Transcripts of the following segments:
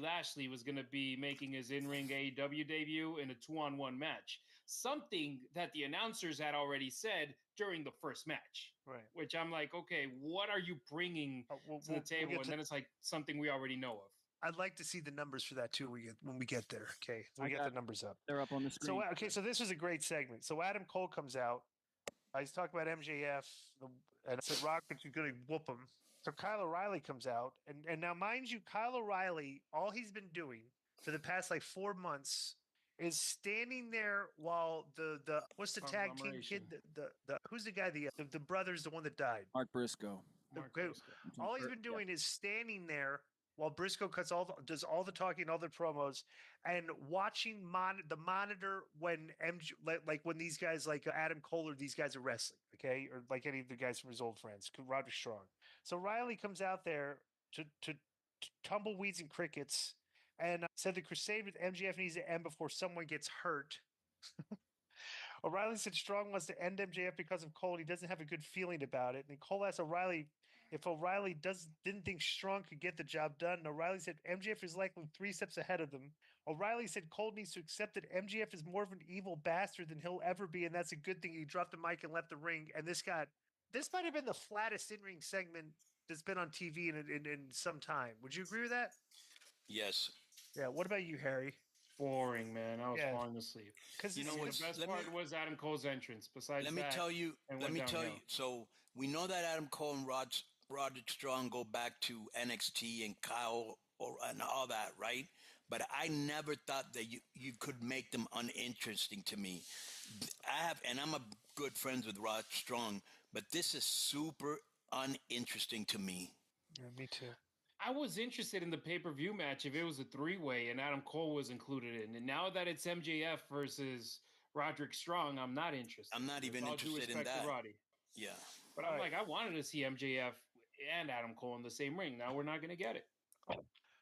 Lashley was going to be making his in-ring AEW debut in a 2-on-1 match. Something that the announcers had already said during the first match. Right. Which I'm like, okay, what are you bringing to the table? And then it's like something we already know of. I'd like to see the numbers for that too when we get there. Okay. We get the numbers up. They're up on the screen. So this was a great segment. So Adam Cole comes out. He's talking about MJF and said Rockets is going to whoop him. So Kyle O'Reilly comes out. And now, mind you, Kyle O'Reilly, all he's been doing for the past like 4 months is standing there while the what's the tag team kid? The who's the guy? The brothers, the one that died. Mark Briscoe. All he's been doing is standing there while Briscoe does all the talking, all the promos, and watching the monitor when when these guys like Adam Cole or these guys are wrestling, okay, or like any of the guys from his old friends, Roderick Strong. So Riley comes out there to tumbleweeds and crickets, and said the crusade with MJF needs to end before someone gets hurt. O'Reilly said Strong wants to end MJF because of Cole, and he doesn't have a good feeling about it. And Cole asked O'Reilly if O'Reilly didn't think Strong could get the job done. And O'Reilly said MJF is likely 3 steps ahead of them. O'Reilly said Cole needs to accept that MJF is more of an evil bastard than he'll ever be, and that's a good thing. He dropped the mic and left the ring. And this might have been the flattest in-ring segment that's been on TV in some time. Would you agree with that? Yes. Yeah. What about you, Harry? Boring, man. I was falling asleep. Because you know what the best part was Adam Cole's entrance. Besides let me tell you. So we know that Adam Cole and Roderick Strong go back to NXT and Kyle and all that, right? But I never thought that you could make them uninteresting to me. I'm a good friends with Rod Strong, but this is super uninteresting to me. Yeah, me too. I was interested in the pay-per-view match if it was a 3-way and Adam Cole was included in. And now that it's MJF versus Roderick Strong, I'm not interested. I'm not even interested in that. Yeah. But I'm like, I wanted to see MJF and Adam Cole in the same ring. Now we're not going to get it.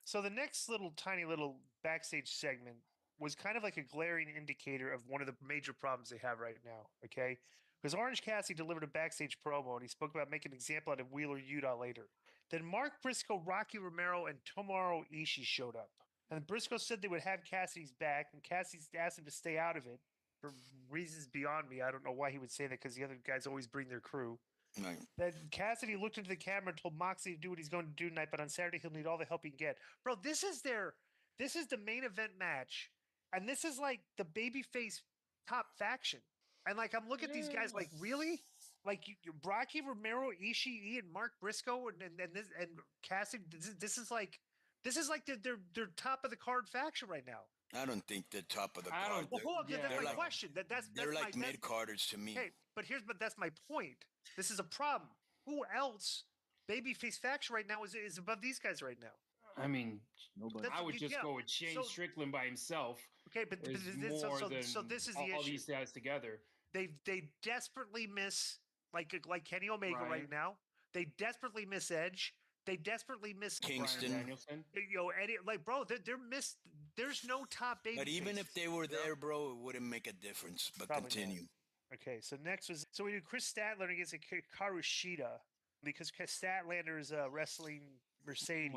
So the next tiny little backstage segment was kind of like a glaring indicator of one of the major problems they have right now, okay? Because Orange Cassidy delivered a backstage promo, and he spoke about making an example out of Wheeler Yuta later. Then Mark Briscoe, Rocky Romero, and Tomohiro Ishii showed up. And Briscoe said they would have Cassidy's back, and Cassidy asked him to stay out of it for reasons beyond me. I don't know why he would say that, because the other guys always bring their crew. Right. Then Cassidy looked into the camera and told Moxley to do what he's going to do tonight, but on Saturday he'll need all the help he can get. Bro, this is the main event match, and this is like the babyface top faction. And like I'm looking at these guys like, really? Like you Rocky Romero, Ishii, and Mark Briscoe, and Cassidy. This is like they're top of the card faction right now. I don't think they're top of the card. That's my question. They're like mid carders to me. Hey, but that's my point. This is a problem. Who else babyface faction right now is above these guys right now? I mean, nobody. I would just go with Shane Strickland by himself. Okay, but this is the issue. All these guys together. They desperately miss like Kenny Omega right now. They desperately miss Edge. They desperately miss Kingston. Danielson. Eddie, like, bro, they're missed. There's no top baby. But even if they were there, bro, it wouldn't make a difference. But probably continue. Not. Okay, so next we do Chris Statlander against Hikaru Shida because Statlander is wrestling Mercedes.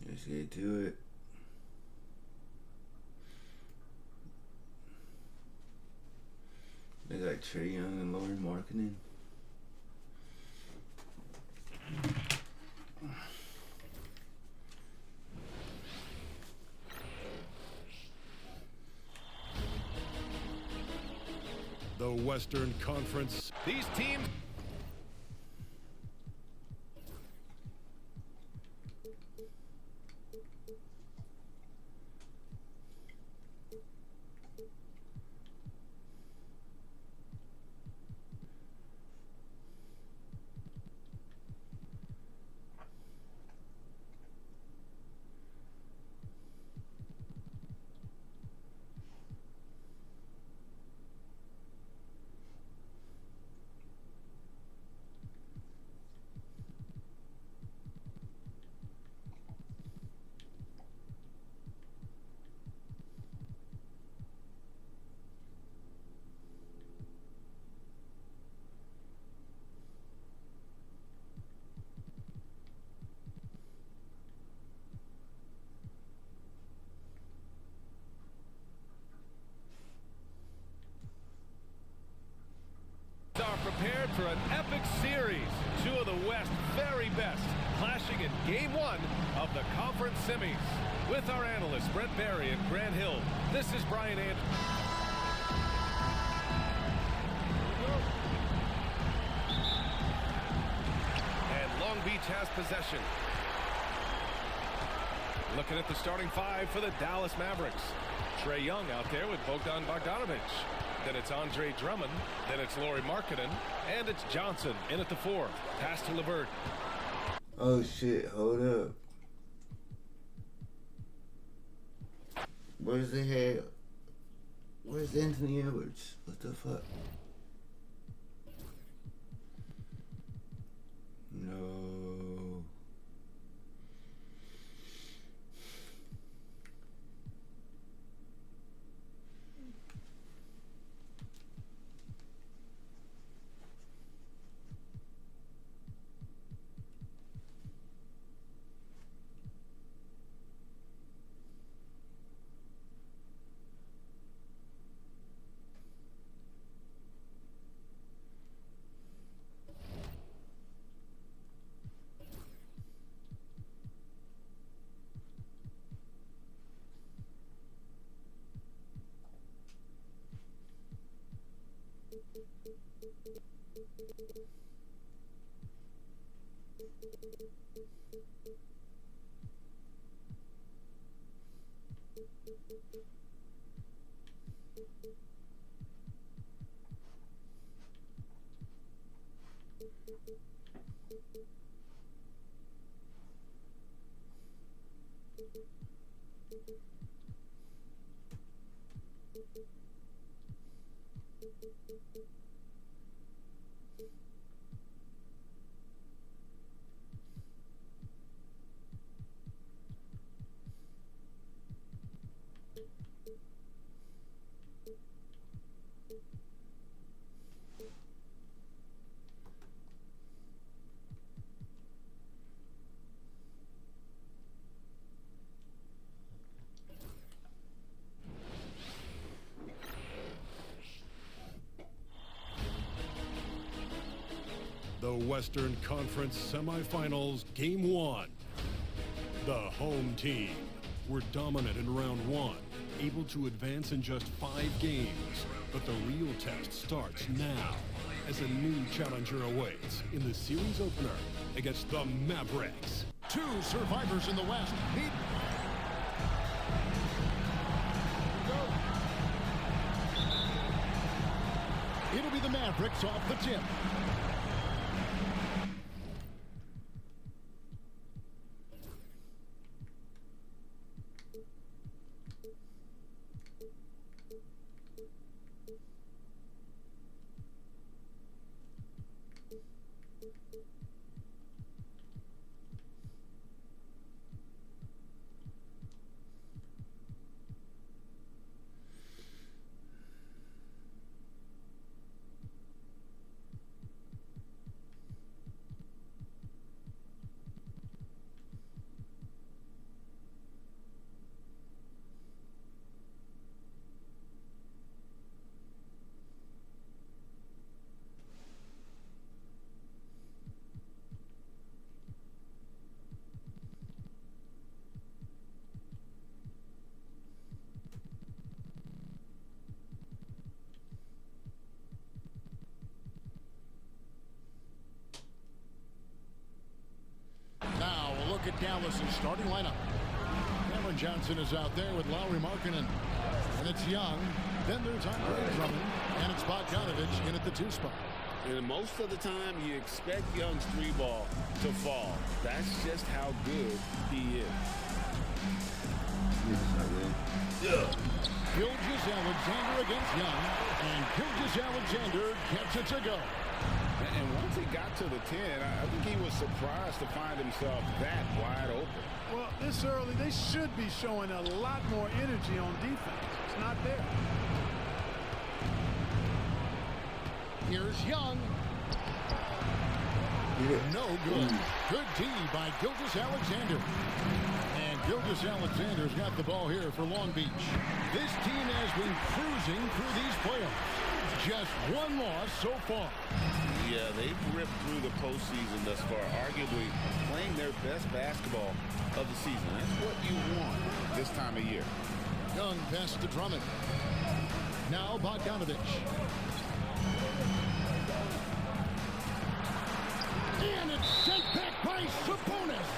Let's get to it. They got Trey Young and Lauren Markkinen. The Western Conference. These teams. for an epic series. Two of the West's very best clashing in Game 1 of the conference semis. With our analysts Brent Barry and Grant Hill, this is Brian Anderson. And Long Beach has possession. Looking at the starting five for the Dallas Mavericks. Trae Young out there with Bogdan Bogdanovic. Then it's Andre Drummond. Then it's Lauri Markkanen. And it's Johnson in at the 4. Pass to LeVert. Oh shit, hold up. Where's the hair? Where's Anthony Edwards? What the fuck? No. The Western Conference Semifinals, Game 1. The home team were dominant in round 1, able to advance in just 5 games. But the real test starts now as a new challenger awaits in the series opener against the Mavericks. 2 survivors in the West need... It'll be the Mavericks off the tip. Now we'll look at Dallas' starting lineup. Cameron Johnson is out there with Lauri Markkanen. And it's Young. Then there's Andre Drummond. And it's Bogdanovic in at the 2 spot. And most of the time, you expect Young's 3-ball to fall. That's just how good he is. Gilgeous-Alexander against Young. And Gilgeous-Alexander gets it to go. And once he got to the 10, I think he was surprised to find himself that wide open. Well, this early, they should be showing a lot more energy on defense. It's not there. Here's Young. No good. Good D by Gilgeous-Alexander. And Gilgeous-Alexander's got the ball here for Long Beach. This team has been cruising through these playoffs. Just one loss so far. Yeah, they've ripped through the postseason thus far, arguably playing their best basketball of the season. That's what you want this time of year. Young pass to Drummond. Now Bogdanovich. And it's sent back by Sabonis.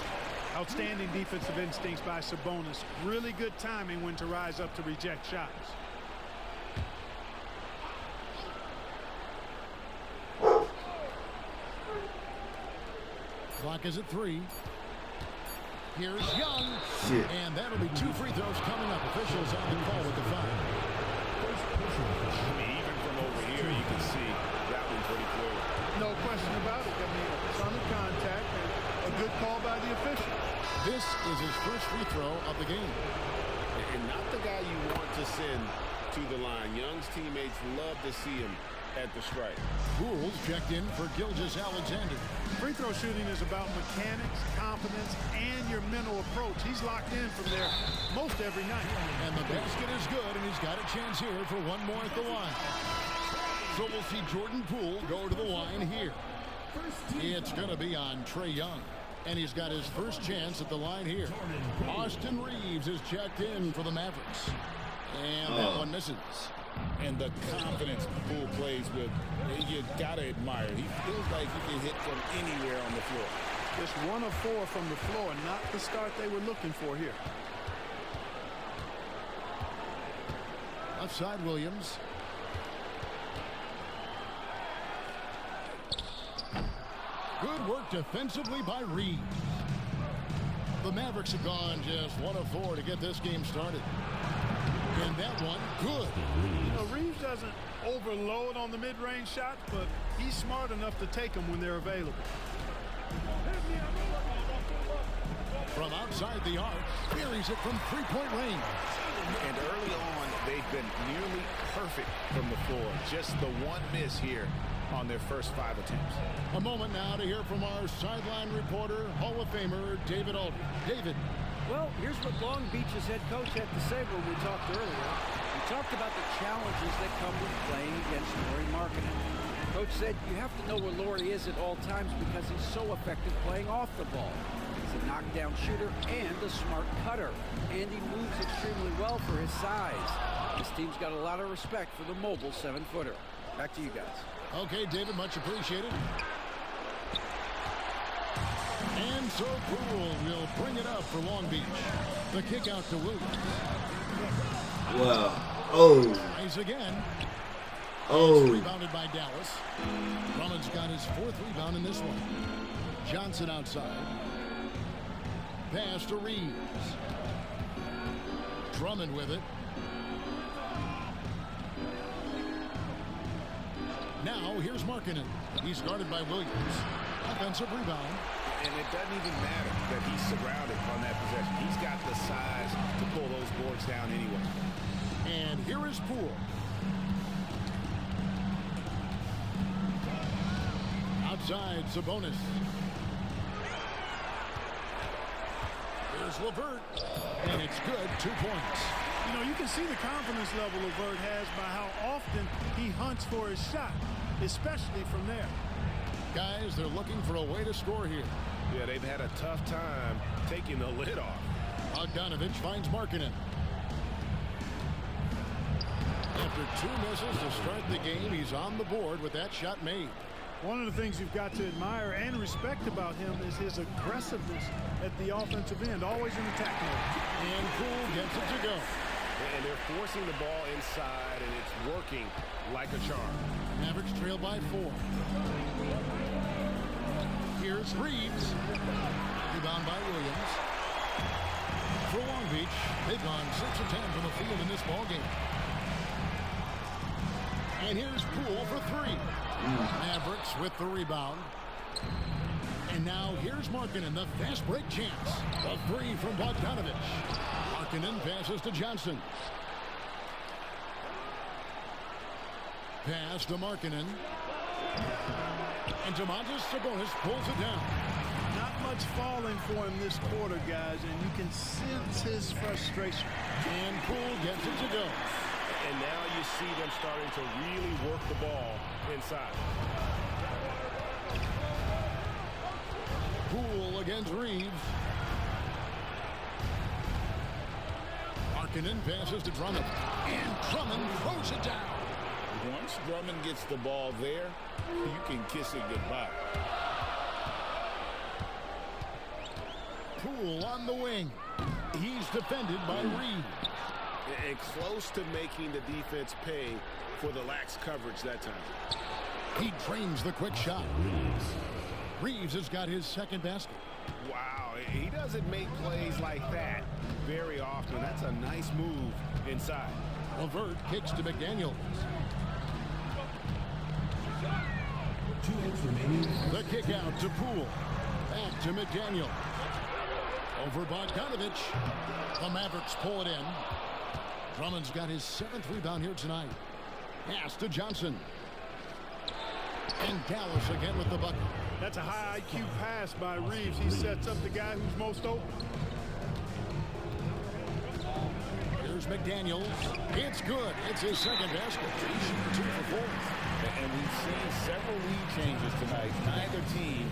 Outstanding defensive instincts by Sabonis. Really good timing when to rise up to reject shots. Clock is at 3. Here's Young. Shit. And that'll be 2 free throws coming up. Officials on the call with the foul. I mean, even from over here, you can see that one pretty clearly. No question about it. I mean, a ton of contact and a good call by the official. This is his first free throw of the game. And not the guy you want to send to the line. Young's teammates love to see him at the stripe. Pools checked in for Gilgeous-Alexander. Free throw shooting is about mechanics, confidence, and your mental approach. He's locked in from there most every night. And the basket is good, and he's got a chance here for one more at the line. So we'll see Jordan Poole go to the line here. It's going to be on Trae Young. And he's got his first chance at the line here. Austin Reeves is checked in for the Mavericks. And that one misses. And the confidence Poole plays with, you got to admire. He feels like he can hit from anywhere on the floor. Just 1 of 4 from the floor, not the start they were looking for here. Left side, Williams. Good work defensively by Reeves. The Mavericks have gone just 1 of 4 to get this game started. And that one, good. You know, Reeves doesn't overload on the mid-range shots, but he's smart enough to take them when they're available. From outside the arc, buries it from three-point range. And early on, they've been nearly perfect from the floor. Just the one miss here on their first 5 attempts. A moment now to hear from our sideline reporter, Hall of Famer David Aldridge. David. Well, here's what Long Beach's head coach had to say when we talked earlier. We talked about the challenges that come with playing against Lauri Markkanen. Coach said you have to know where Lauri is at all times because he's so effective playing off the ball. He's a knockdown shooter and a smart cutter. And he moves extremely well for his size. This team's got a lot of respect for the mobile 7-footer. Back to you guys. Okay, David, much appreciated. And so Poole will bring it up for Long Beach. The kick out to Williams. Wow. Oh. Tries again. Oh. It's rebounded by Dallas. Drummond's got his 4th rebound in this one. Johnson outside. Pass to Reeves. Drummond with it. Now here's Markkanen. He's guarded by Williams. Offensive rebound. And it doesn't even matter that he's surrounded on that possession. He's got the size to pull those boards down anyway. And here is Poole. Outside, Sabonis. Here's LeVert. And it's good, 2 points. You know, you can see the confidence level LeVert has by how often he hunts for his shot, especially from there. Guys, they're looking for a way to score here. Yeah, they've had a tough time taking the lid off. Bogdanovich finds Markkanen. After 2 misses to start the game, he's on the board with that shot made. One of the things you've got to admire and respect about him is his aggressiveness at the offensive end, always in attack mode. And Poole gets it to go. And they're forcing the ball inside, and it's working like a charm. Mavericks trail by 4. Here's Reeves. Rebound by Williams. For Long Beach, they've gone 6 of 10 from the field in this ballgame. And here's Poole for 3. Mavericks with the rebound. And now here's Markkanen, the fast break chance. A 3 from Bogdanovich. Markkanen passes to Johnson. Pass to Markkanen. And Domantas Sabonis pulls it down. Not much falling for him this quarter, guys, and you can sense his frustration. And Poole gets it to go. And And now you see them starting to really work the ball inside. Poole against Reeves. Markkanen passes to Drummond. And Drummond throws it down. Once Drummond gets the ball there, you can kiss it goodbye. Poole on the wing. He's defended by Reeves. And close to making the defense pay for the lax coverage that time. He drains the quick shot. Reeves has got his second basket. Wow, he doesn't make plays like that very often. That's a nice move inside. LeVert kicks to McDaniels. The kick out to Poole. Back to McDaniel. Over Bogdanovich. The Mavericks pull it in. Drummond's got his 7th rebound here tonight. Pass to Johnson. And Dallas again with the bucket. That's a high IQ pass by Reeves. He sets up the guy who's most open. Here's McDaniels. It's good. It's his second basket. He's 2 for 4. And we've seen several lead changes tonight. Neither team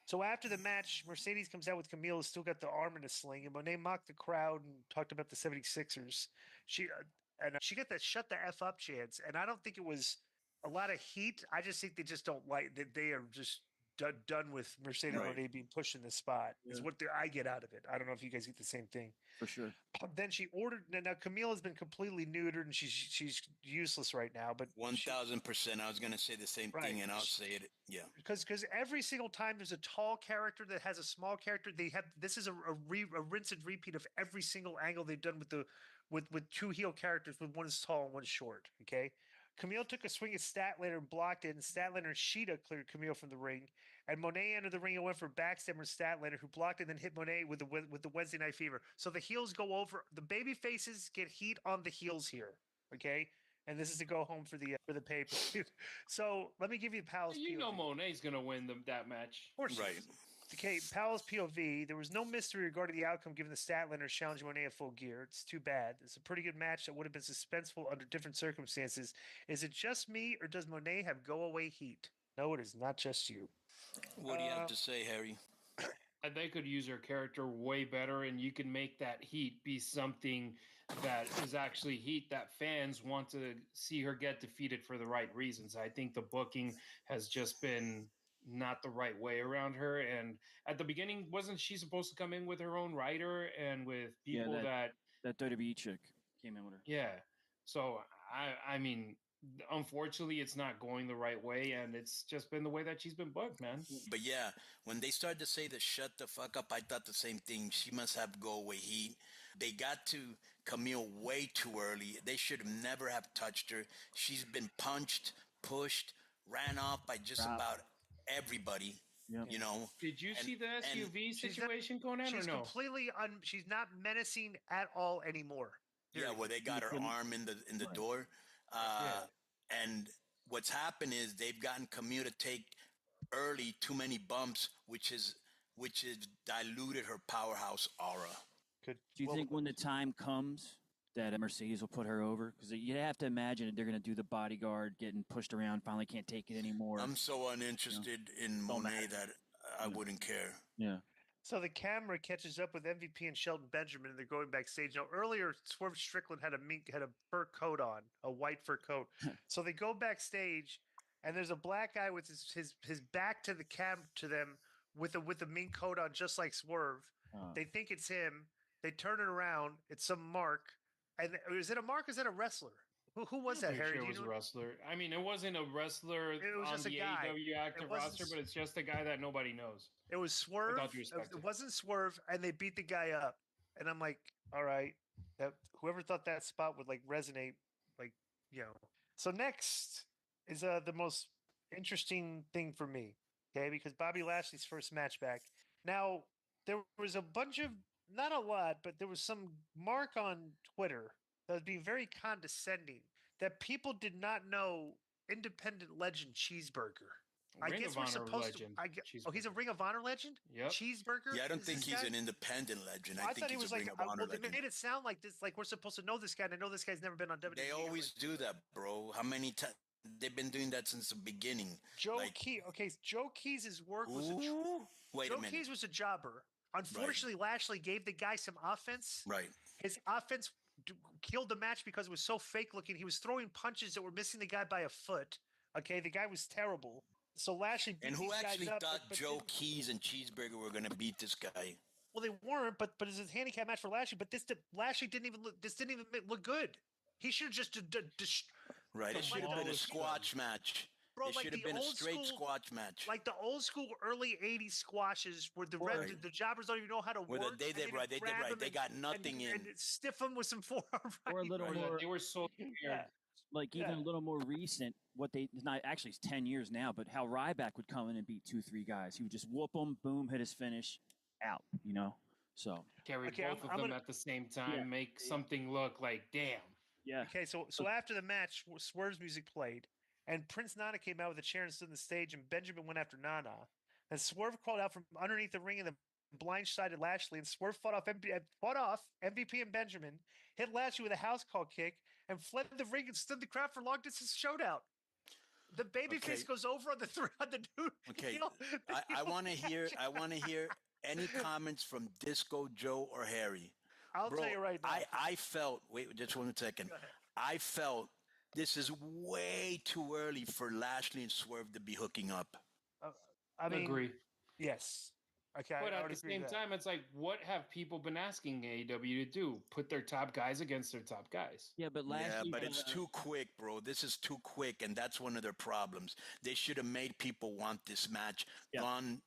So after the match, Mercedes comes out with Camille, who's still got the arm in a sling, and Monet mocked the crowd and talked about the 76ers. She got that shut the F up chance, and I don't think it was a lot of heat. I just think they just don't like that. They are just done with Mercedes Monet being pushed in the spot, is what I get out of it. I don't know if you guys get the same thing. For sure. Then she ordered. Now Camille has been completely neutered, and she's useless right now. But 1,000%. I was going to say the same thing, and I'll say it. Yeah. Because every single time there's a tall character that has a small character, they have this is a rinse and repeat of every single angle they've done with 2 heel characters, with one is tall and one is short. Okay. Camille took a swing at Statlander and blocked it, and Statlander and Sheeta cleared Camille from the ring. And Monet entered the ring and went for backstabber Statlander, who blocked it and then hit Monet with the Wednesday Night Fever. So the heels go over. The baby faces get heat on the heels here, okay? And this is to go home for the paper. So let me give you Powell's POV. You know Monet's going to win that match. Of course. Right. Okay, Powell's POV. There was no mystery regarding the outcome given the Statlander challenging Monet at full gear. It's too bad. It's a pretty good match that would have been suspenseful under different circumstances. Is it just me, or does Monet have go-away heat? No, it is not just you. What do you have to say, Harry? They could use her character way better, and you can make that heat be something that is actually heat that fans want to see her get defeated for the right reasons. I think the booking has just been not the right way around her. And at the beginning, wasn't she supposed to come in with her own writer and with people that WWE chick came in with her? Yeah. So I mean, unfortunately, it's not going the right way, and it's just been the way that she's been booked, man. But yeah, when they started to say the shut the fuck up, I thought the same thing. She must have go away heat. They got to Camille way too early. They should have never have touched her. She's been punched, pushed, ran off by just about everybody. Yep. You know. Did you see the SUV situation going on, or no? She's completely she's not menacing at all anymore. Yeah, well, they got her arm in the door. And what's happened is they've gotten Camille to take early too many bumps, which is diluted her powerhouse aura. Good. Do you think when the time comes that Mercedes will put her over? Because you have to imagine that they're going to do the bodyguard getting pushed around, finally can't take it anymore. I'm so uninterested in Monet that I wouldn't care. Yeah. So the camera catches up with MVP and Shelton Benjamin, and they're going backstage. Now, earlier, Swerve Strickland had a fur coat on, a white fur coat. So they go backstage, and there's a black guy with his back to the to them with a mink coat on, just like Swerve. They think it's him. They turn it around. It's some Mark. And is it a Mark? Or is it a wrestler? Who was that, Harry? Sure, it was a wrestler. I mean, it wasn't a wrestler on just the AEW active roster, but it's just a guy that nobody knows. It was Swerve. It wasn't Swerve, and they beat the guy up. And I'm like, all right, whoever thought that spot would like resonate, like, you know. So next is the most interesting thing for me, okay? Because Bobby Lashley's first match back. Now there was a bunch of, not a lot, but there was some mark on Twitter that was being very condescending, that people did not know independent legend Cheeseburger. I guess we're supposed to. He's a Ring of Honor legend? Yep. Cheeseburger? Yeah, I don't think he's an independent legend. I think thought he was like, Ring of Honor legend. They made it sound like this, like we're supposed to know this guy, and I know this guy's never been on WWE. They always do that, bro. How many times? They've been doing that since the beginning. Joe Keys' work was Joe Keys was a jobber. Unfortunately, Lashley gave the guy some offense. Right. His offense killed the match because it was so fake looking. He was throwing punches that were missing the guy by a foot. Okay, the guy was terrible. So Lashley beat and who these actually guys up, thought Joe Keys and Cheeseburger were going to beat this guy? Well, they weren't, but it's a handicap match for Lashley. But Lashley didn't even look good. He should have just right. It should have been a squash match. Bro, it should have been a straight squash match. Like the old school early 80s squashes where the jobbers don't even know how to work. They did right. They got nothing in. And stiff them with some forearm. Or a little more. They were so weird. Yeah. Like even a little more recent, it's 10 years now, but how Ryback would come in and beat 2-3 guys. He would just whoop them, boom, hit his finish, out, So carry both of them at the same time, make something look like, damn. Yeah. Okay, so after the match, Swerve's music played, and Prince Nana came out with a chair and stood on the stage, and Benjamin went after Nana. And Swerve crawled out from underneath the ring and then blindsided Lashley, and Swerve fought off MVP and Benjamin, hit Lashley with a house call kick, and fled the ring and stood the crowd for long distance showdown. The babyface goes over on the dude. Okay, I want to hear any comments from Disco Joe or Harry. I'll tell you right now. I felt. Wait, just 1 second. I felt this is way too early for Lashley and Swerve to be hooking up. I mean, agree. Yes. Okay. But at the same time, it's like, what have people been asking AEW to do? Put their top guys against their top guys. Yeah, but it's too quick, bro. This is too quick, and that's one of their problems. They should have made people want this match. Done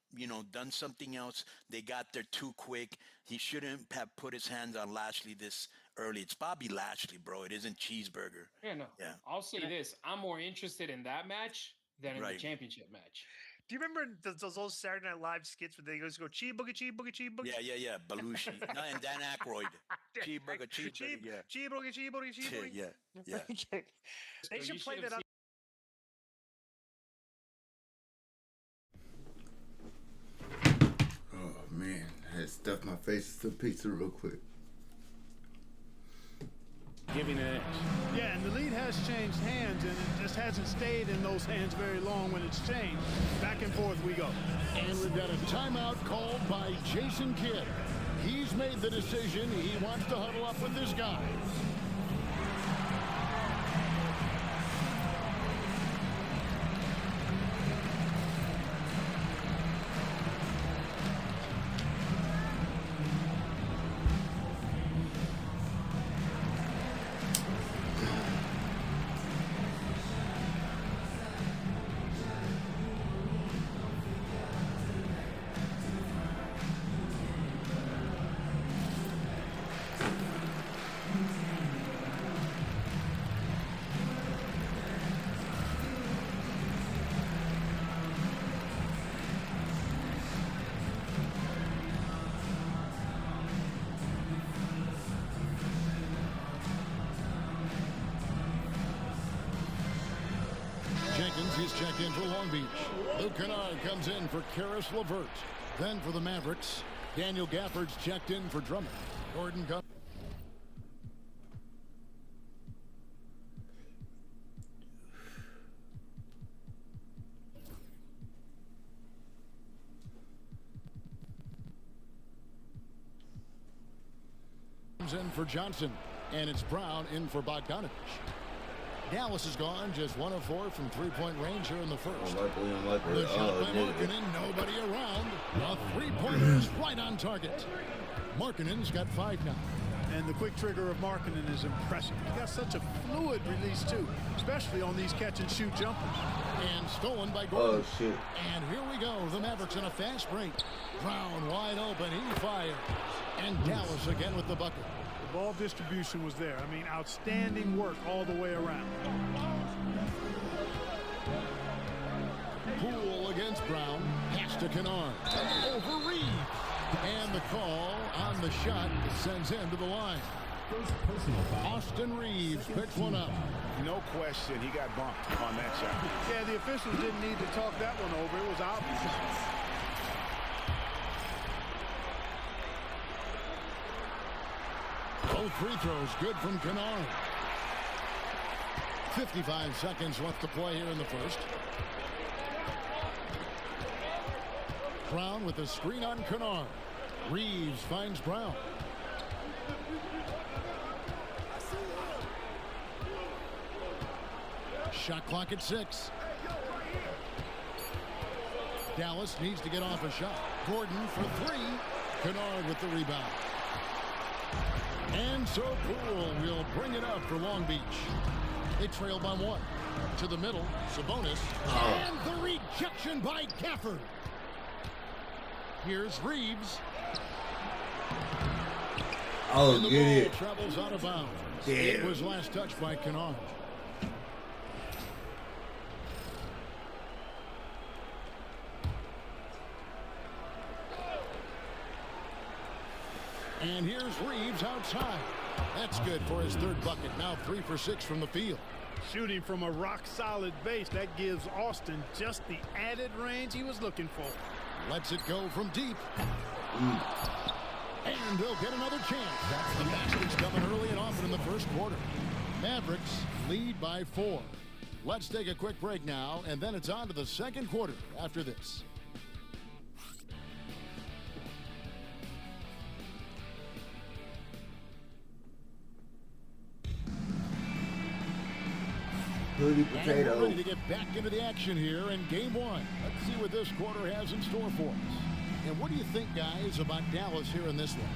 something else. They got there too quick. He shouldn't have put his hands on Lashley this early. It's Bobby Lashley, bro. It isn't Cheeseburger. Yeah, no. Yeah. I'll say this. I'm more interested in that match than in the championship match. Do you remember those old Saturday Night Live skits where they go chee boogie, chee boogie, chee boogie? Yeah. Belushi. No, and Dan Aykroyd. Cheeseburger. Yeah. Chee boogie, chee boogie, chee boogie. Yeah. They should play that on. Oh, man. I had to stuff my face with some pizza real quick. Giving an edge. Yeah, and the lead has changed hands, and it just hasn't stayed in those hands very long when it's changed. Back and forth we go. And we've got a timeout called by Jason Kidd. He's made the decision. He wants to huddle up with this guy. He's checked in for Long Beach. Luke Kennard comes in for Karis LeVert. Then for the Mavericks, Daniel Gafford's checked in for Drummond. Gordon comes in for Johnson, and it's Brown in for Bogdanovich. Dallas has gone just 1 of 4 from three-point range here in the first. The shot by Markkanen, nobody around. A three-pointer is right on target. Markkanen's got 5 now. And the quick trigger of Markkanen is impressive. He's got such a fluid release, too, especially on these catch-and-shoot jumpers. And stolen by Gordon. Oh, shoot. And here we go. The Mavericks in a fast break. Brown wide open. He fires. And Dallas again with the bucket. The ball distribution was there. I mean, outstanding work all the way around. Poole against Brown. Pass to Kennard. Over Reeves. And the call on the shot sends him to the line. Austin Reeves picks one up. No question, he got bumped on that shot. Yeah, the officials didn't need to talk that one over. It was obvious. Both free throws good from Kennard. 55 seconds left to play here in the first. Brown with the screen on Kennard. Reeves finds Brown. Shot clock at 6. Dallas needs to get off a shot. Gordon for 3. Kennard with the rebound. And so Poole will bring it up for Long Beach. They trail by 1. To the middle, Sabonis. And the rejection by Gafford. Here's Reeves. Oh, and the get ball it. Travels out of bounds. Damn. It was last touched by Kennard. And here's Reeves outside. That's good for his 3rd bucket. Now 3 for 6 from the field. Shooting from a rock-solid base, that gives Austin just the added range he was looking for. Lets it go from deep. And they'll get another chance. The basket's coming early and often in the first quarter. Mavericks lead by 4. Let's take a quick break now, and then it's on to the second quarter after this. Booty And potato. we're ready to get back into the action here in game 1. Let's see what this quarter has in store for us. And what do you think, guys, about Dallas here in this one?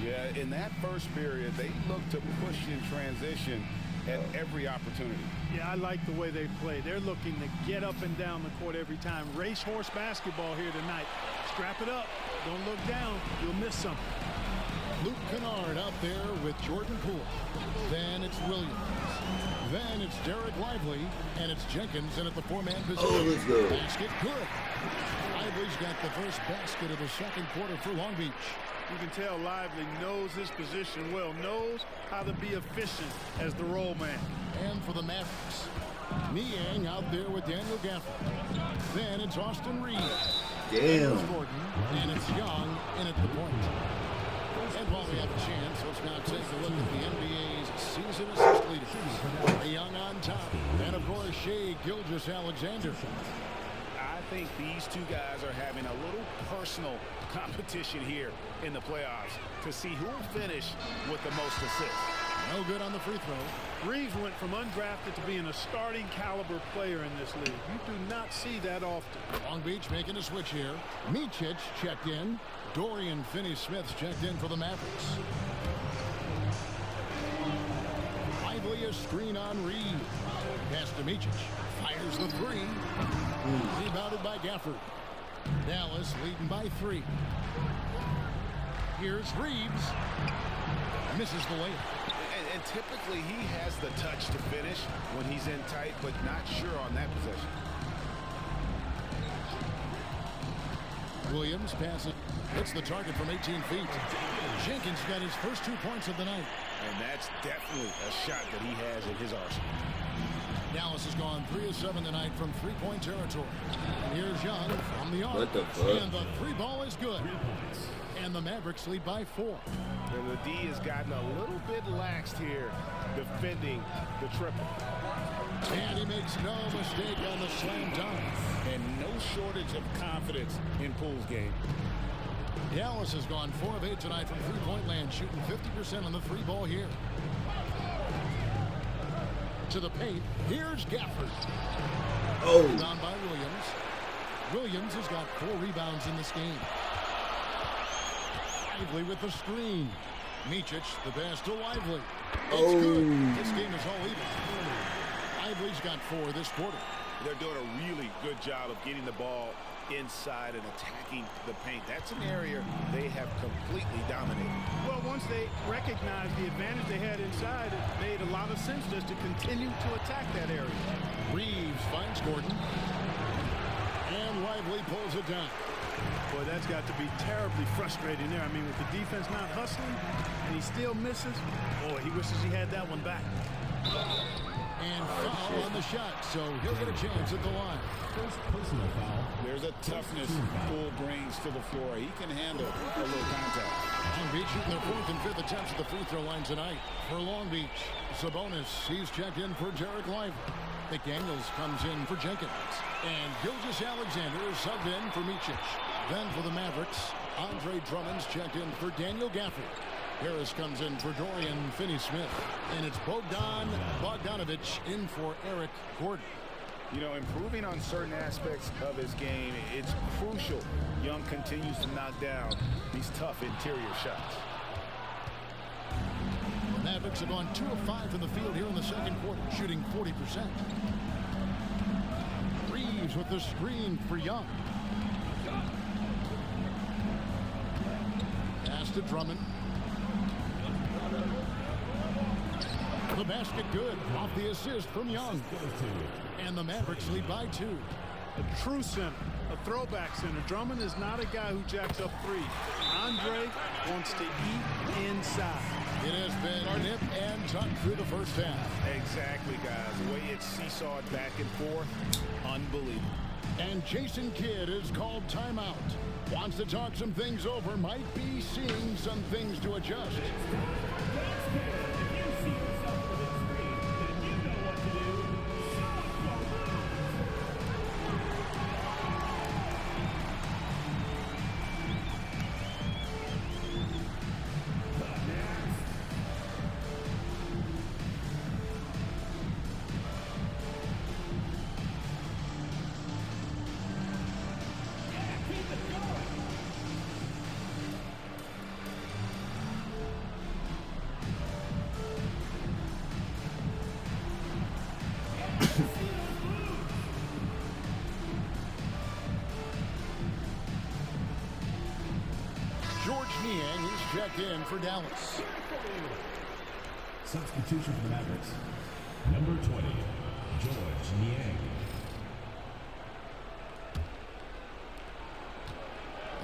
Yeah, in that first period, they looked to push in transition at every opportunity. Yeah, I like the way they play. They're looking to get up and down the court every time. Racehorse basketball here tonight. Strap it up. Don't look down. You'll miss something. Luke Kennard out there with Jordan Poole. Then it's Williams. Then it's Derek Lively. And it's Jenkins in at the 4-man position. Oh, let's go. Basket good. Lively's got the first basket of the second quarter for Long Beach. You can tell Lively knows his position well, knows how to be efficient as the roll man. And for the Mavericks, Niang out there with Daniel Gafford. Then it's Austin Reeves. Damn. Gordon, and it's Young in at the point. And while we have a chance, let's now take a look at the NBA's season assist leaders. Young on top. And, of course, Shai Gilgeous-Alexander. I think these two guys are having a little personal competition here in the playoffs to see who will finish with the most assists. No good on the free throw. Reeves went from undrafted to being a starting caliber player in this league. You do not see that often. Long Beach making a switch here. Micic checked in. Dorian Finney-Smith's checked in for the Mavericks. Lively a screen on Reed. Pass to Micic. Fires the 3. Rebounded by Gafford. Dallas leading by 3. Here's Reeves. Misses the layup. And typically he has the touch to finish when he's in tight, but not sure on that possession. Williams passes. Hits the target from 18 feet. Jenkins got his first 2 points of the night. And that's definitely a shot that he has in his arsenal. Dallas has gone 3 of 7 tonight from three-point territory. And here's Young from the arc. What the fuck? And the three ball is good. And the Mavericks lead by 4. And the D has gotten a little bit laxed here defending the triple. And he makes no mistake on the slam dunk. And no shortage of confidence in Poole's game. Dallas has gone 4 of 8 tonight from three-point land, shooting 50% on the three ball here. To the paint, here's Gafford. Oh. Rebound by Williams. Williams has got 4 rebounds in this game. Lively with the screen. Micic, the pass to Lively. It's good. This game is all even. Lively's got 4 this quarter. They're doing a really good job of getting the ball inside and attacking the paint. That's an area they have completely dominated. Well, once they recognized the advantage they had inside, it made a lot of sense just to continue to attack that area. Reeves finds Gordon. And Lively pulls it down. Boy, that's got to be terribly frustrating there. I mean, with the defense not hustling and he still misses, boy, he wishes he had that one back. And foul on the shot, so he'll get a chance at the line. First personal foul. There's a toughness Poole brings to the floor. He can handle a little contact. Long Beach shooting their 4th and 5th attempts at the free throw line tonight. For Long Beach, Sabonis, he's checked in for Jarek Lively. McDaniels comes in for Jenkins. And Gilgeous-Alexander is subbed in for Micic. Then for the Mavericks, Andre Drummond's checked in for Daniel Gafford. Harris comes in for Dorian Finney-Smith. And it's Bogdanovich in for Eric Gordon. You know, improving on certain aspects of his game, it's crucial Young continues to knock down these tough interior shots. The Mavericks have gone 2 of 5 from the field here in the second quarter, shooting 40%. Reeves with the screen for Young. Pass to Drummond. The basket good off the assist from Young. And the Mavericks lead by 2. A true center, a throwback center. Drummond is not a guy who jacks up threes. Andre wants to eat inside. It has been nip and tuck through the first half. Exactly, guys. The way it's seesawed back and forth, unbelievable. And Jason Kidd is called timeout. Wants to talk some things over, might be seeing some things to adjust. Niang is checked in for Dallas. Substitution for the Mavericks. Number 20, George Niang.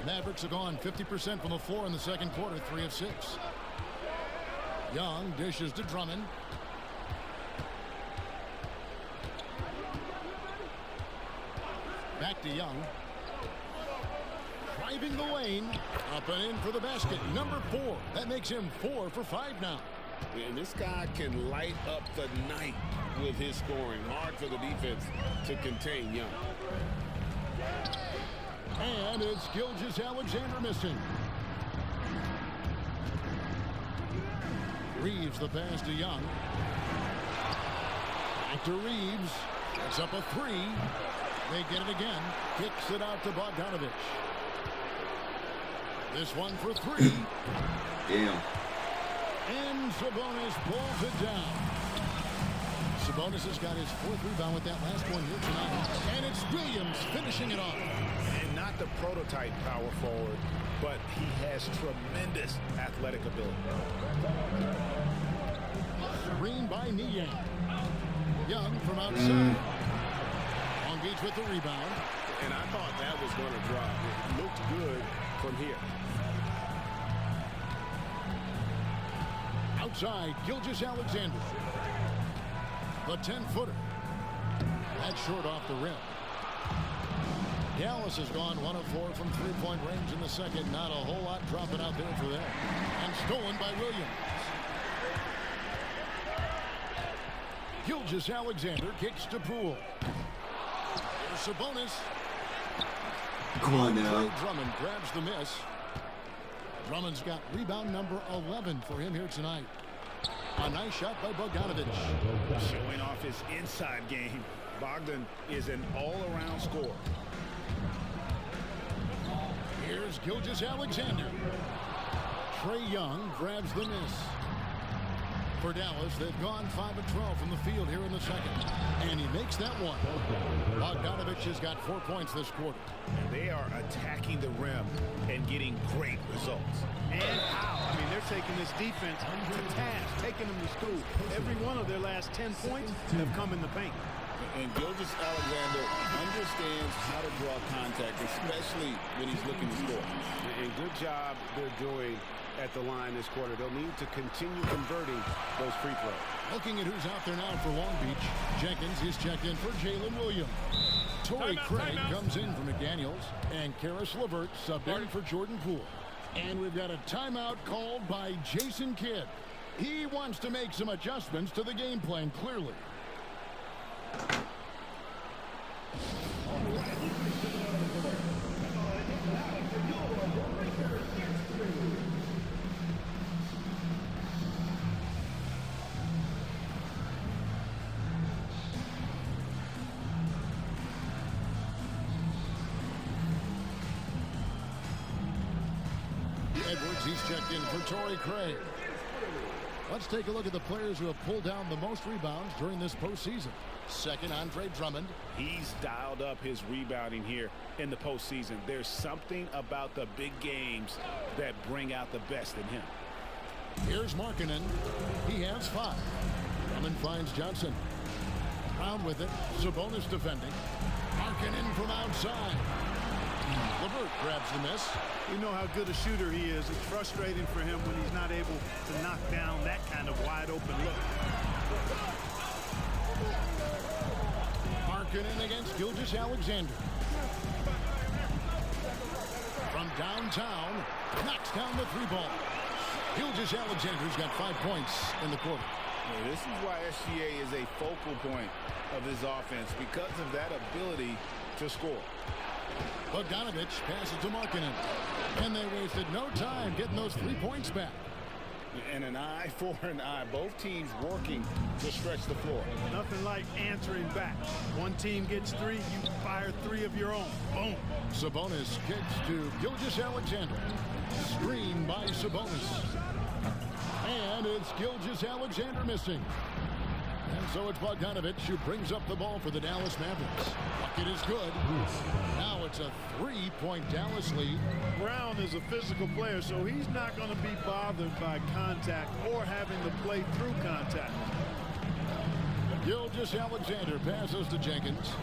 The Mavericks have gone 50% from the floor in the second quarter, 3 of 6. Young dishes to Drummond. Back to Young. Driving the lane, up and in for the basket. Number 4. That makes him 4 for 5 now. And this guy can light up the night with his scoring. Hard for the defense to contain Young. And it's Gilgeous-Alexander missing. Reeves the pass to Young. Back to Reeves. It's up a 3. They get it again. Kicks it out to Bogdanovich. This one for 3. Damn. And Sabonis pulls it down. Sabonis has got his 4th rebound with that last one here tonight. And it's Williams finishing it off. And not the prototype power forward, but he has tremendous athletic ability. Screen by Niang. Young from outside. Long Beach with the rebound. And I thought that was going to drop. It looked good from here. Outside, Gilgeous-Alexander. The 10-footer. That's short off the rim. Dallas has gone 1 of 4 from three-point range in the second. Not a whole lot dropping out there for them. And stolen by Williams. Gilgeous-Alexander kicks to Poole. Here's Sabonis. Come on now. Drummond grabs the miss. Drummond's got rebound number 11 for him here tonight. A nice shot by Bogdanovic. Showing off his inside game. Bogdan is an all-around scorer. Here's Gilgeous-Alexander. Trae Young grabs the miss. For Dallas, they've gone 5 of 12 from the field here in the second. And he makes that one. Bogdanovic has got 4 points this quarter. And they are attacking the rim and getting great results. And how? I mean, they're taking this defense to task, taking them to school. Every one of their last 10 points have come in the paint. And Gilgeous-Alexander understands how to draw contact, especially when he's looking to score. And good job they're doing at the line this quarter. They'll need to continue converting those free throws. Looking at who's out there now for Long Beach. Jenkins is checked in for Jalen Williams. Torrey Craig comes in for McDaniels. And Karis LeVert subbed in for Jordan Poole. And we've got a timeout called by Jason Kidd. He wants to make some adjustments to the game plan, clearly. Edwards, he's checked in for Torrey Craig. Let's take a look at the players who have pulled down the most rebounds during this postseason. Second, Andre Drummond. He's dialed up his rebounding here in the postseason. There's something about the big games that bring out the best in him. Here's Markkanen. He has 5. Drummond finds Johnson. Brown with it. Sabonis defending. Markkanen from outside. LeVert grabs the miss. We know how good a shooter he is. It's frustrating for him when he's not able to knock down that kind of wide open look. Markkanen against Gilgeous-Alexander. From downtown, knocks down the 3-ball. Gilgeous-Alexander's got 5 points in the quarter. Well, this is why SGA is a focal point of his offense, because of that ability to score. Bogdanovic passes to Markkanen. And they wasted no time getting those 3 points back. And an eye for an eye. Both teams working to stretch the floor. Nothing like answering back. One team gets 3, you fire 3 of your own. Boom. Sabonis kicks to Gilgeous-Alexander. Screen by Sabonis. And it's Gilgeous-Alexander missing. And so it's Bogdanovic who brings up the ball for the Dallas Mavericks. Bucket is good. Now it's a 3-point Dallas lead. Brown is a physical player, so he's not going to be bothered by contact or having to play through contact. Gilgeous-Alexander passes to Jenkins.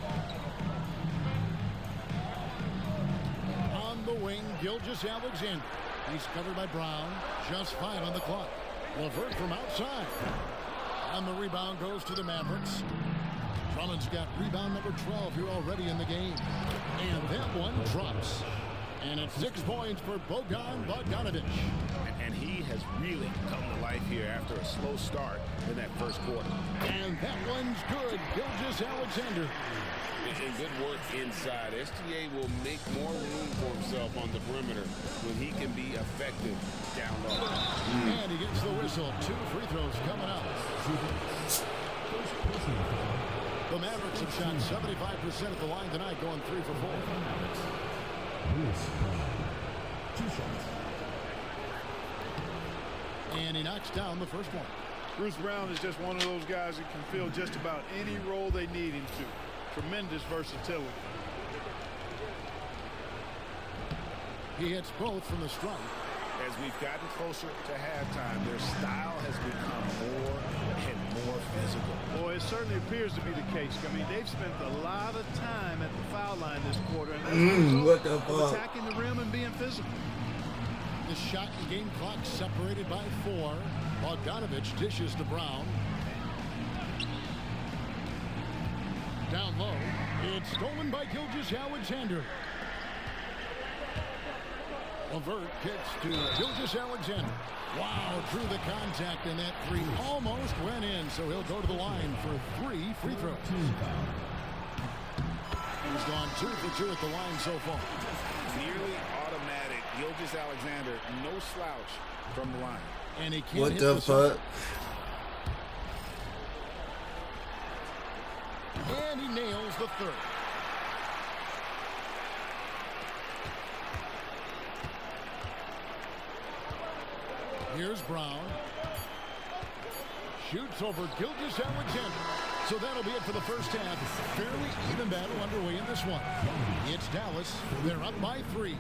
On the wing, Gilgeous-Alexander. He's covered by Brown. Just 5 on the clock. LeVert from outside. And the rebound goes to the Mavericks. Drummond's got rebound number 12 here already in the game. And that one drops. And it's 6 points for Bogdanovic. And he has really come to life here after a slow start in that first quarter. And that one's good. Gilgeous-Alexander. And good work inside. SGA will make more room for himself on the perimeter when he can be effective down low. And he gets the whistle. 2 free throws coming up. The Mavericks have shot 75% at the line tonight, going 3 for 4. 2 shots. And he knocks down the first one. Bruce Brown is just one of those guys that can fill just about any role they need him to. Tremendous versatility. He hits both from the stripe. As we've gotten closer to halftime, their style has become more and more physical. Boy, it certainly appears to be the case. I mean, they've spent a lot of time at the foul line this quarter. And what the fuck? Attacking the rim and being physical. The shot and game clock separated by 4. Bogdanovic dishes to Brown. Down low. It's stolen by Gilgeous-Alexander. Levert kicks to Gilgeous-Alexander. Wow, through the contact, and that three almost went in, so he'll go to the line for 3 free throws. He's gone 2 for 2 at the line so far. Nearly automatic. Gilgeous-Alexander, no slouch from the line. And he can't what hit the fuck? And he nails the third. Here's Brown. Shoots over Gilgeous-Alexander. So that'll be it for the first half. Fairly even battle underway in this one. It's Dallas. They're up by 3.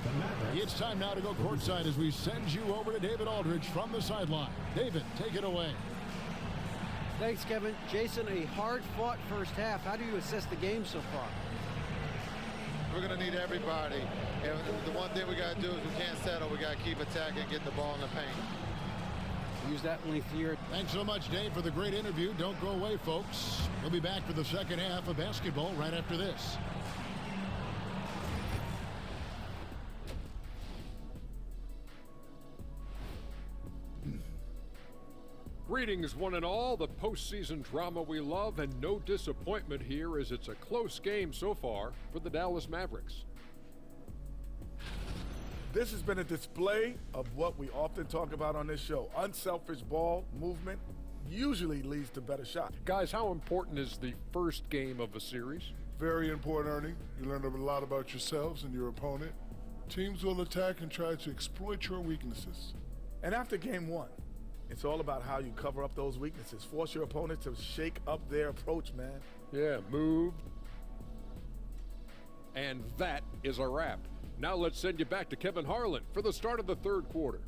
It's time now to go courtside as we send you over to David Aldridge from the sideline. David, take it away. Thanks, Kevin. Jason, a hard-fought first half. How do you assess the game so far? We're going to need everybody. And the one thing we got to do is we can't settle. We got to keep attacking and get the ball in the paint. Use that length here. Thanks so much, Dave, for the great interview. Don't go away, folks. We'll be back for the second half of basketball right after this. Greetings, one and all. The postseason drama we love, and no disappointment here as it's a close game so far for the Dallas Mavericks. This has been a display of what we often talk about on this show. Unselfish ball movement usually leads to better shots. Guys, how important is the first game of a series? Very important, Ernie. You learn a lot about yourselves and your opponent. Teams will attack and try to exploit your weaknesses. And after game 1, it's all about how you cover up those weaknesses. Force your opponent to shake up their approach, man. Yeah, move. And that is a wrap. Now let's send you back to Kevin Harlan for the start of the third quarter.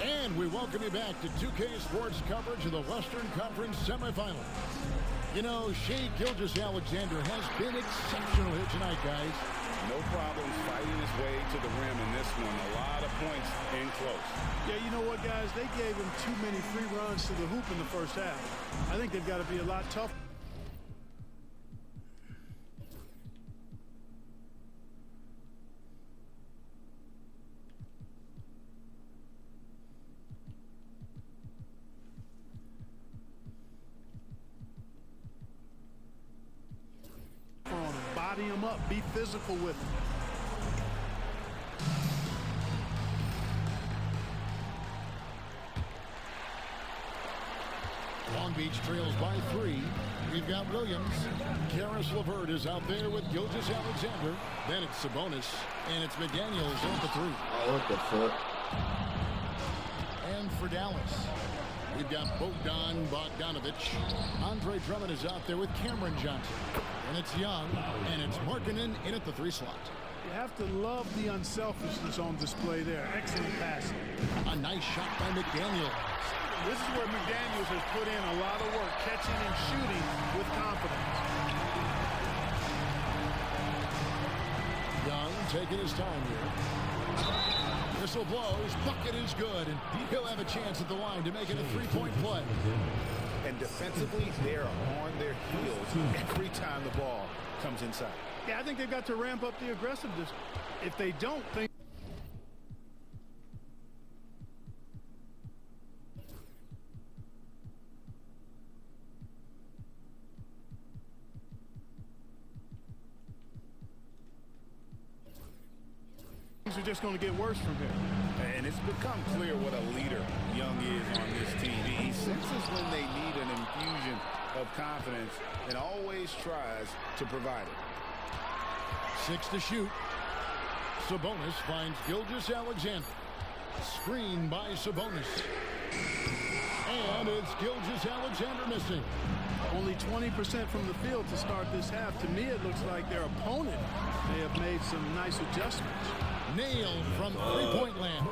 And we welcome you back to 2K Sports coverage of the Western Conference semifinals. You know, Shai Gilgeous-Alexander has been exceptional here tonight, guys. No problems fighting his way to the rim in this one. A lot of points in close. Yeah, you know what, guys? They gave him too many free runs to the hoop in the first half. I think they've got to be a lot tougher. Body him up, be physical with him. Long Beach trails by 3. We've got Williams. Karis LeVert is out there with Gilgeous-Alexander. Then it's Sabonis, and it's McDaniels at the 3. Oh, what the fuck? And for Dallas, we've got Bogdan Bogdanovic. Andre Drummond is out there with Cameron Johnson. And it's Young, and it's Markkanen in at the 3 slot. You have to love the unselfishness on display there. Excellent passing. A nice shot by McDaniels. This is where McDaniels has put in a lot of work, catching and shooting with confidence. Young taking his time here. Whistle blows, bucket is good, and he'll have a chance at the line to make it a 3-point play. And defensively, they're on their heels every time the ball comes inside. Yeah, I think they've got to ramp up the aggressiveness. If they don't, think things are just going to get worse from here. And it's become clear what a leader Young is on this team. He senses when they need an infusion of confidence and always tries to provide it. 6 to shoot. Sabonis finds Gilgeous-Alexander. Screen by Sabonis. And it's Gilgeous-Alexander missing. Only 20% from the field to start this half. To me, it looks like their opponent may have made some nice adjustments. Nailed from three-point land.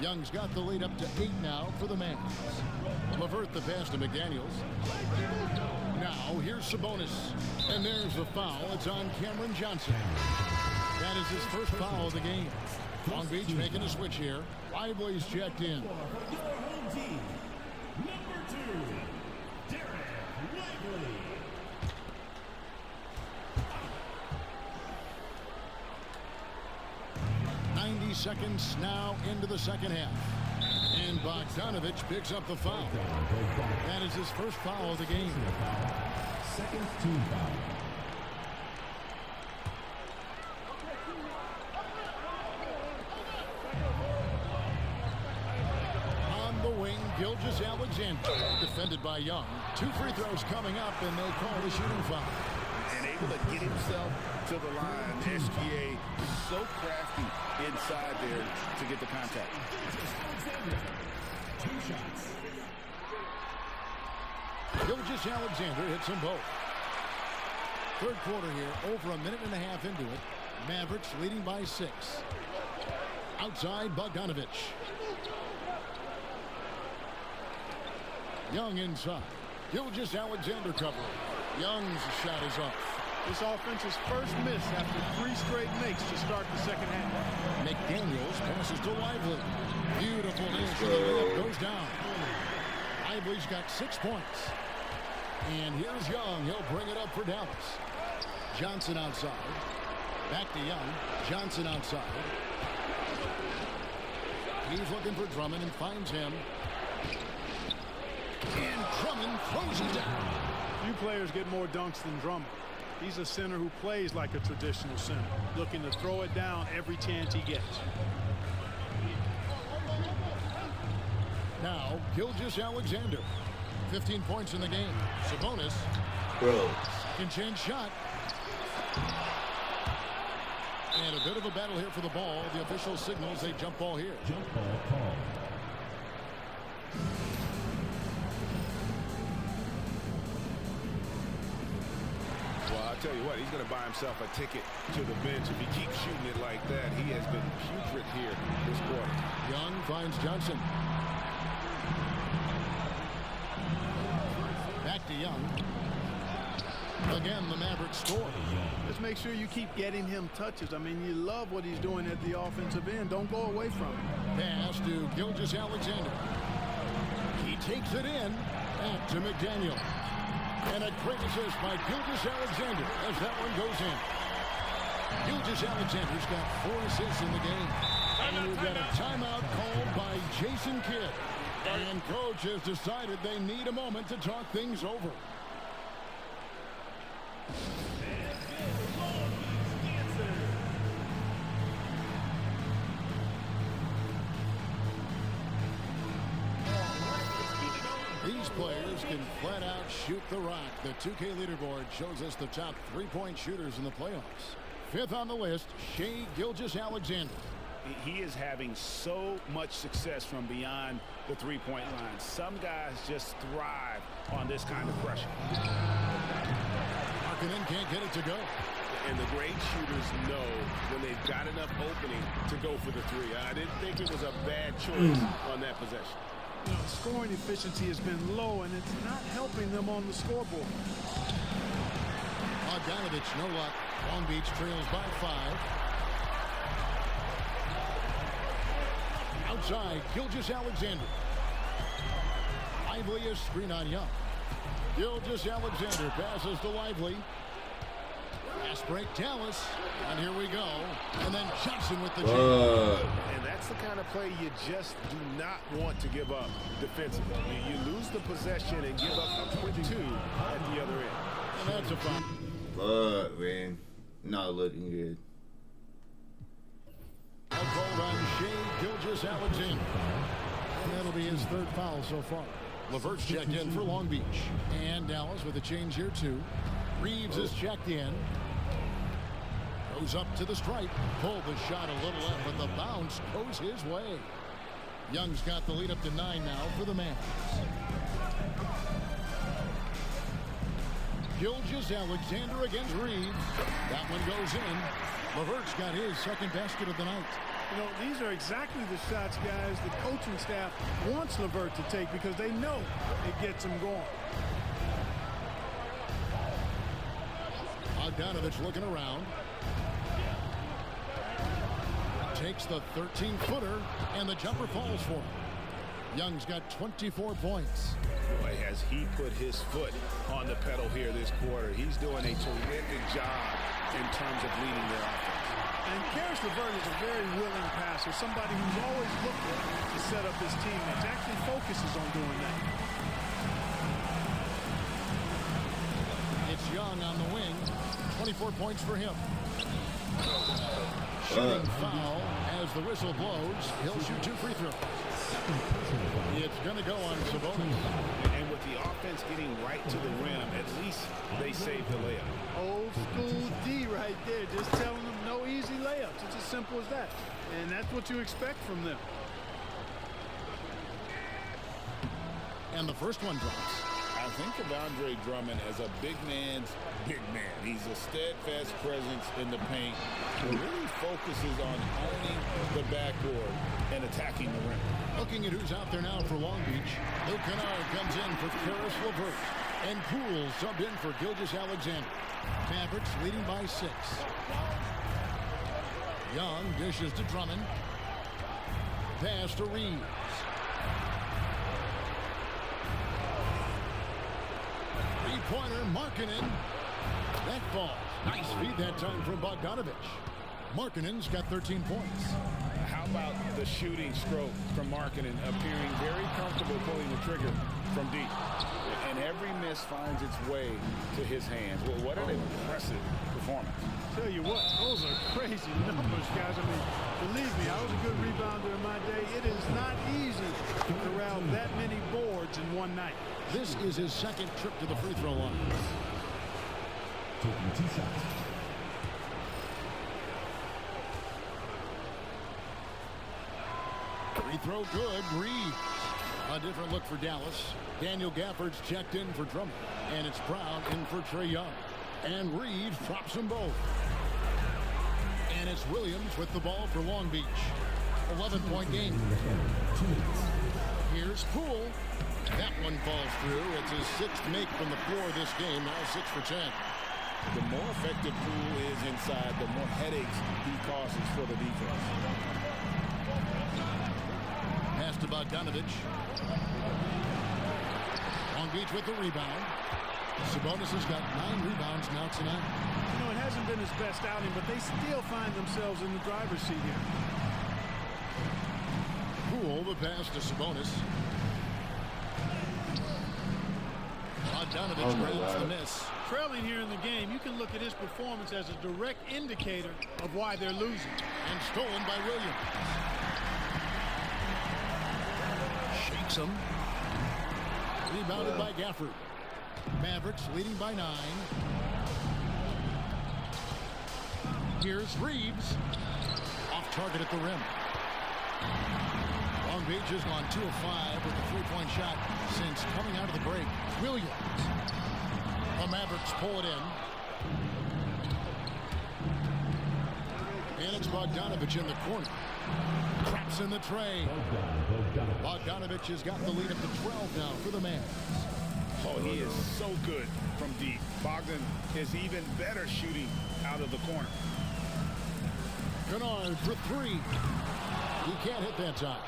Young's got the lead up to 8 now for the Mavs. LeVert the pass to McDaniels. Now here's Here's Sabonis. And there's the foul. It's on Cameron Johnson. That is his first foul of the game. Long Beach making a switch here. Lively's checked in. Home team, number 2, Derek Lively. 90 seconds now into the second half. And Bogdanovich picks up the foul. That is his first foul of the game. Second team foul. On the wing, Gilgeous-Alexander, defended by Young. 2 free throws coming up, and they call it a shooting foul. And able to get himself to the line. SGA so crafty inside there to get the contact. 2 shots. Gilgeous-Alexander hits them both. Third quarter here, over a minute and a half into it. Mavericks leading by 6. Outside, Bogdanovich. Young inside. Gilgeous-Alexander covering. Young's shot is off. This offense's first miss after 3 straight makes to start the second half. McDaniels passes to Lively. Beautiful dish. The layup goes down. Lively's got 6 points. And here's Young. He'll bring it up for Dallas. Johnson outside. Back to Young. Johnson outside. He's looking for Drummond and finds him. And Drummond throws it down. Few players get more dunks than Drummond. He's a center who plays like a traditional center, looking to throw it down every chance he gets. Now, Gilgeous-Alexander. 15 points in the game. Sabonis. Bro. Can change shot. And a bit of a battle here for the ball. The official signals a jump ball here. Jump ball call. Well, I'll tell you what, he's going to buy himself a ticket to the bench if he keeps shooting it like that. He has been putrid here this quarter. Young finds Johnson. Back to Young. Again, the Mavericks score. Just make sure you keep getting him touches. I mean, you love what he's doing at the offensive end. Don't go away from him. Pass to Gilgeous-Alexander. He takes it in. Back to McDaniel. And a great assist by Gilgeous-Alexander as that one goes in. Gilgeous-Alexander's got 4 assists in the game. And we've got a timeout called by Jason Kidd. And coach has decided they need a moment to talk things over. These players can flat out shoot the rock. The 2K leaderboard shows us the top 3-point shooters in the playoffs. 5th on the list, Shai Gilgeous-Alexander. He is having so much success from beyond the 3-point line. Some guys just thrive on this kind of pressure. Markkanen can't get it to go. And the great shooters know when they've got enough opening to go for the 3. I didn't think it was a bad choice on that possession. You know, scoring efficiency has been low, and it's not helping them on the scoreboard. Bogdanovich, no luck. Long Beach trails by 5. Outside, Gilgeous-Alexander. Lively is screen on Young. Gilgeous-Alexander passes to Lively. Fast break, Dallas. And here we go. And then Johnson with the jam. And that's the kind of play you just do not want to give up defensively. You lose the possession and give up a quick 2 at the other end. And that's a foul. Fuck, man. Not looking good. A called on Shai Gilgeous-Alexander. And that'll be his 3rd foul so far. LeVert's checked in for Long Beach. And Dallas with a change here too. Reeves is checked in. Goes up to the stripe. Pulled the shot a little left, but the bounce goes his way. Young's got the lead up to 9 now for the Mavs. Gilgeous-Alexander against Reeves. That one goes in. LeVert's got his 2nd basket of the night. You know, these are exactly the shots, guys, the coaching staff wants LeVert to take because they know it gets him going. Bogdanovich looking around. Takes the 13-footer, and the jumper falls for him. Young's got 24 points. Boy, has he put his foot on the pedal here this quarter. He's doing a terrific job in terms of leading their offense. And Karis LeVert is a very willing passer, somebody who's always looking to set up his teammates, actually focuses on doing that. It's Young on the wing, 24 points for him. Shooting foul as the whistle blows. He'll shoot 2 free throws. It's going to go on Sabonis. And with the offense getting right to the rim, at least they saved the layup. Old school D right there, just telling them no easy layups. It's as simple as that. And that's what you expect from them. And the first one drops. I think of Andre Drummond as a big man's big man. He's a steadfast presence in the paint who really focuses on owning the backboard and attacking the rim. Looking at who's out there now for Long Beach. Luke Kennard comes in for Karis LeVert. And Poole subbed in for Gilgeous-Alexander. Mavericks leading by 6. Young dishes to Drummond. Pass to Reeves. Three-pointer, Markkanen. That falls. Nice feed that time from Bogdanovich. Markkanen's got 13 points. How about the shooting stroke from Markkanen, appearing very comfortable pulling the trigger from deep. And every miss finds its way to his hands. Well, what an impressive performance. Tell you what, those are crazy numbers, guys. I mean, believe me, I was a good rebounder in my day. It is not easy to corral that many boards in one night. This is his second trip to the free throw line. Taking 2 shots. Free throw good. Reeves. A different look for Dallas. Daniel Gafford's checked in for Drummond. And it's Brown in for Trae Young. And Reeves drops them both. And it's Williams with the ball for Long Beach. 11-point game. Here's Poole. That one falls through. It's his 6th make from the floor this game. Now 6 for 10. The more effective Poole is inside, the more headaches he causes for the defense. Pass to Bogdanovich. Long Beach with the rebound. Sabonis has got 9 rebounds now tonight. You know, it hasn't been his best outing, but they still find themselves in the driver's seat here. Poole, the pass to Sabonis. Bogdanovich grabs the miss. Trailing here in the game, you can look at his performance as a direct indicator of why they're losing. And stolen by Williams. Shakes him. Rebounded by Gafford. Mavericks leading by 9. Here's Reeves. Off target at the rim. Long Beach has gone 2 of 5 with a 3-point shot since coming out of the break. Williams. The Mavericks pull it in. And it's Bogdanovich in the corner. Traps in the tray. Bogdanovich has got the lead up to 12 now for the Mavs. Oh, he is so good from deep. Bogdan is even better shooting out of the corner. Kennard for 3. He can't hit that time.